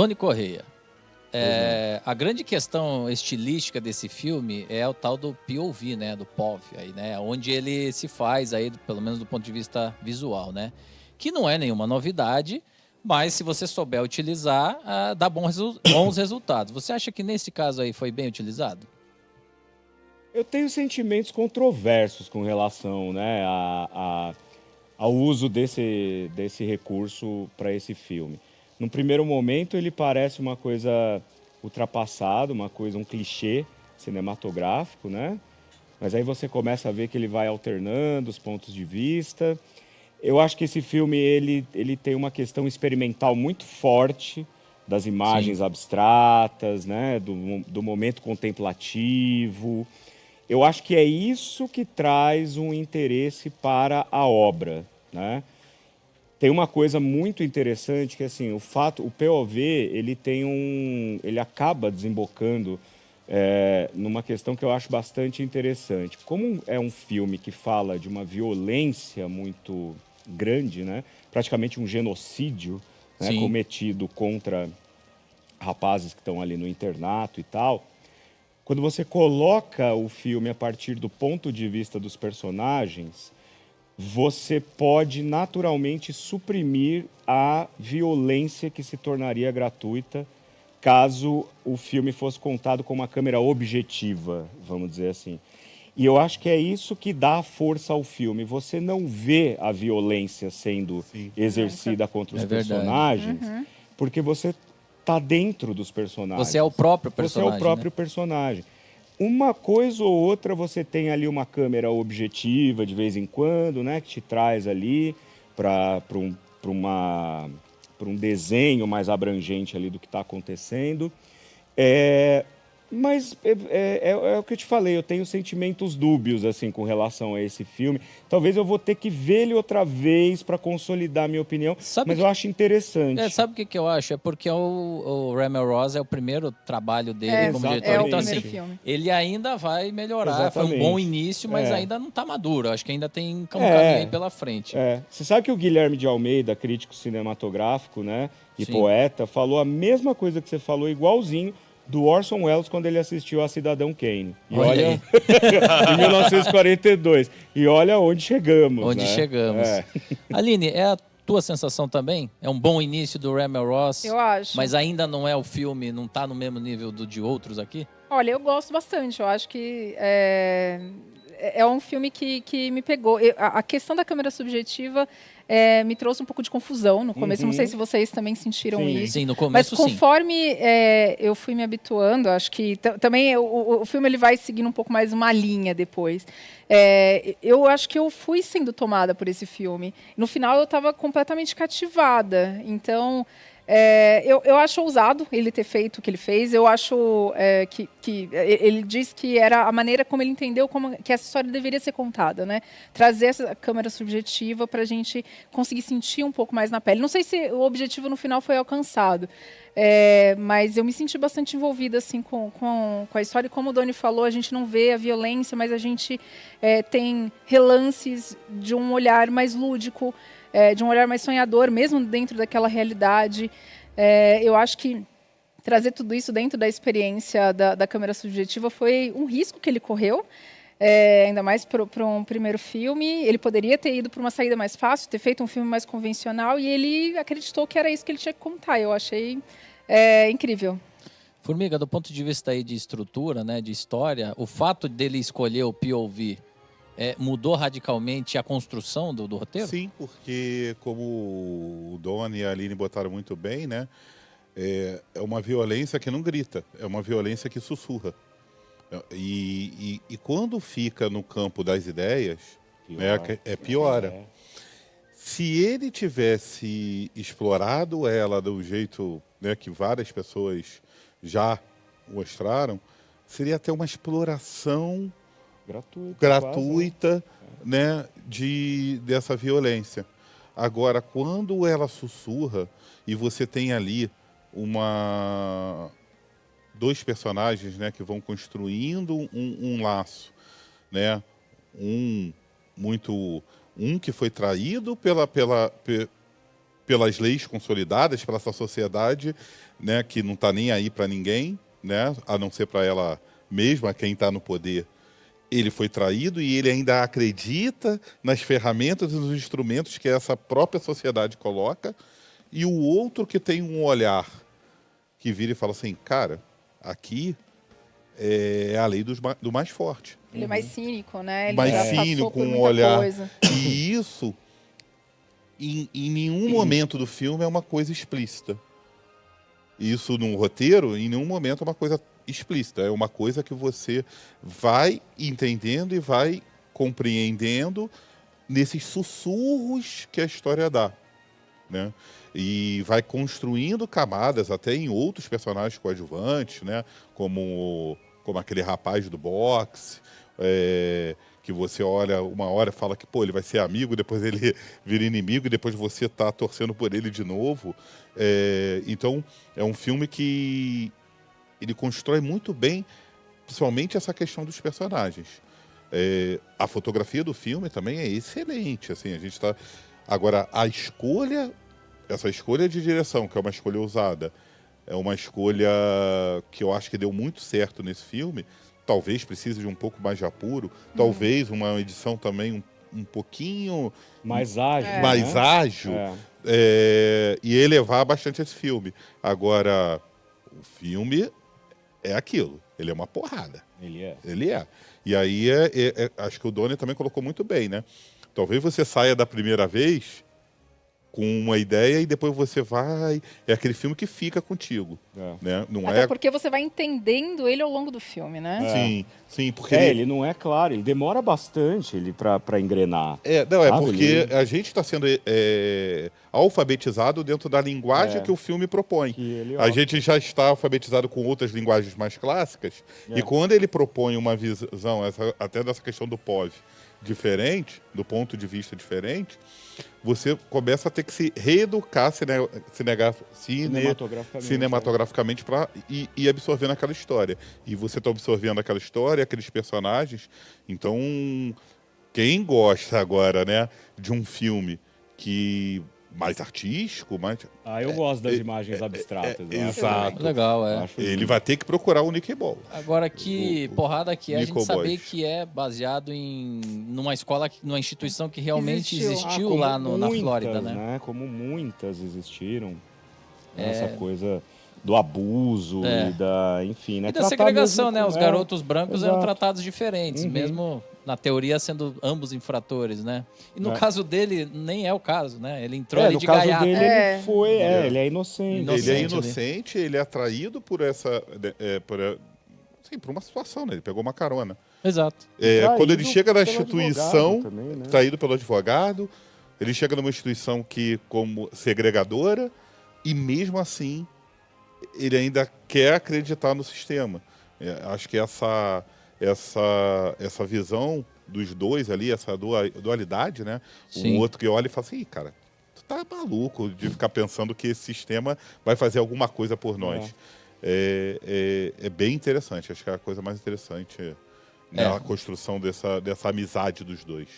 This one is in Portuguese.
Doni Correia. A grande questão estilística desse filme é o tal do POV, né, do POV, aí, né, onde ele se faz, aí, pelo menos do ponto de vista visual, né, que não é nenhuma novidade, mas se você souber utilizar, dá bons resultados. Você acha que nesse caso aí foi bem utilizado? Eu tenho sentimentos controversos com relação, né, ao uso desse recurso para esse filme. No primeiro momento, ele parece uma coisa ultrapassada, um clichê cinematográfico, né? Mas aí você começa a ver que ele vai alternando os pontos de vista. Eu acho que esse filme ele tem uma questão experimental muito forte das imagens abstratas, né? Do momento contemplativo. Eu acho que é isso que traz um interesse para a obra, né? Tem uma coisa muito interessante que assim, o POV, ele acaba desembocando numa questão que eu acho bastante interessante. Como é um filme que fala de uma violência muito grande, né? Praticamente um genocídio, né? Cometido contra rapazes que estão ali no internato e tal. Quando você coloca o filme a partir do ponto de vista dos personagens, você pode naturalmente suprimir a violência que se tornaria gratuita caso o filme fosse contado com uma câmera objetiva, vamos dizer assim. E eu acho que é isso que dá força ao filme. Você não vê a violência sendo exercida contra os personagens, porque você está dentro dos personagens. Você é o próprio personagem. Você é o próprio personagem. Uma coisa ou outra você tem ali uma câmera objetiva de vez em quando, né, que te traz ali para um desenho mais abrangente ali do que está acontecendo. Mas é o que eu te falei, eu tenho sentimentos dúbios assim com relação a esse filme. Talvez eu vou ter que ver ele outra vez para consolidar a minha opinião, mas eu acho interessante. Sabe o que eu acho? É porque o Raymond Ross é o primeiro trabalho dele como diretor. Então, assim, ele ainda vai melhorar. Exatamente. Foi um bom início, mas ainda não está maduro. Acho que ainda tem um caminho aí pela frente. Você sabe que o Guilherme de Almeida, crítico cinematográfico, né, e poeta, falou a mesma coisa que você falou, igualzinho, do Orson Welles quando ele assistiu a Cidadão Kane. E olha em 1942. E olha onde chegamos. Onde chegamos. Aline, é a tua sensação também? É um bom início do Raymond Ross? Eu acho. Mas ainda não é o filme, não está no mesmo nível de outros aqui? Olha, eu gosto bastante. Eu acho que é um filme que me pegou. A questão da câmera subjetiva me trouxe um pouco de confusão no começo. Não sei se vocês também sentiram isso. Sim, no começo mas conforme eu fui me habituando, acho que também o filme ele vai seguindo um pouco mais uma linha depois. Eu acho que eu fui sendo tomada por esse filme. No final eu estava completamente cativada. Então eu acho ousado ele ter feito o que ele fez. Eu acho que ele diz que era a maneira como ele entendeu que essa história deveria ser contada, né? Trazer essa câmera subjetiva para a gente conseguir sentir um pouco mais na pele. Não sei se o objetivo no final foi alcançado, mas eu me senti bastante envolvida assim, com a história. E como o Doni falou, a gente não vê a violência, mas a gente tem relances de um olhar mais lúdico, de um olhar mais sonhador, mesmo dentro daquela realidade. Eu acho que trazer tudo isso dentro da experiência da câmera subjetiva foi um risco que ele correu, ainda mais para um primeiro filme. Ele poderia ter ido para uma saída mais fácil, ter feito um filme mais convencional, e ele acreditou que era isso que ele tinha que contar. Eu achei incrível. Formiga, do ponto de vista aí de estrutura, né, de história, o fato dele escolher o POV mudou radicalmente a construção do roteiro? Sim, porque como o Doni e a Aline botaram muito bem, né, é uma violência que não grita, é uma violência que sussurra. E quando fica no campo das ideias, piora. Se ele tivesse explorado ela do jeito, né, que várias pessoas já mostraram, seria até uma exploração gratuita, né, dessa violência. Agora, quando ela sussurra e você tem ali dois personagens, né, que vão construindo um laço, né, um que foi traído pelas leis consolidadas, pela essa sociedade, né, que não está nem aí para ninguém, né, a não ser para ela mesma, quem está no poder. Ele foi traído e ele ainda acredita nas ferramentas e nos instrumentos que essa própria sociedade coloca. E o outro que tem um olhar que vira e fala assim, cara, aqui é a lei do mais forte. Ele é mais cínico, né? Ele Mais já cínico, passou por com um muita olhar. coisa. E isso, em nenhum momento do filme é uma coisa explícita. Isso no roteiro, em nenhum momento é uma coisa explícita. É uma coisa que você vai entendendo e vai compreendendo nesses sussurros que a história dá, né? E vai construindo camadas até em outros personagens coadjuvantes, né? Como aquele rapaz do boxe, que você olha uma hora e fala que pô, ele vai ser amigo, depois ele vira inimigo e depois você está torcendo por ele de novo. Então, é um filme que ele constrói muito bem, principalmente essa questão dos personagens. A fotografia do filme também é excelente. Assim, a gente tá... Agora, essa escolha de direção, que é uma escolha ousada, é uma escolha que eu acho que deu muito certo nesse filme. Talvez precise de um pouco mais de apuro, talvez uma edição também um pouquinho mais ágil. Mais ágil, e elevar bastante esse filme. Agora, o filme é aquilo, ele é uma porrada. Ele é. E aí, acho que o Doni também colocou muito bem, né? Talvez você saia da primeira vez com uma ideia e depois você vai... É aquele filme que fica contigo. Né? Não Até porque você vai entendendo ele ao longo do filme, né? Sim, porque... ele não é claro, ele demora bastante para engrenar. Porque a gente está sendo alfabetizado dentro da linguagem que o filme propõe. A gente já está alfabetizado com outras linguagens mais clássicas, e quando ele propõe uma visão, até dessa questão do POV, diferente, do ponto de vista diferente, você começa a ter que se reeducar cinematograficamente para ir absorvendo aquela história. E você está absorvendo aquela história, aqueles personagens. Então, quem gosta agora, né, de um filme mais artístico, eu gosto das imagens abstratas. Exato. Legal, Ele vai ter que procurar o Nicky Ball. Agora, que porrada que é a gente saber Boys. que é baseado numa escola, numa instituição que realmente existiu como lá na muitas, Flórida, né? Como muitas existiram. Essa coisa do abuso e da, enfim, né? E da segregação, né? Os garotos brancos eram exato. tratados diferentes, mesmo na teoria sendo ambos infratores, né? E no caso dele, nem é o caso, né? Ele entrou ali de gaiato. No caso dele, ele foi, ele é inocente. Ele é inocente, ele é atraído por essa... por uma situação, né? Ele pegou uma carona. Exato. Quando ele chega na instituição, também, né? traído pelo advogado, ele chega numa instituição como segregadora, e mesmo assim, ele ainda quer acreditar no sistema. Acho que essa visão dos dois ali, essa dualidade, né? Sim. Um outro que olha e fala assim, cara, tu tá maluco de ficar pensando que esse sistema vai fazer alguma coisa por nós. É bem interessante, acho que é a coisa mais interessante, né? A construção dessa amizade dos dois.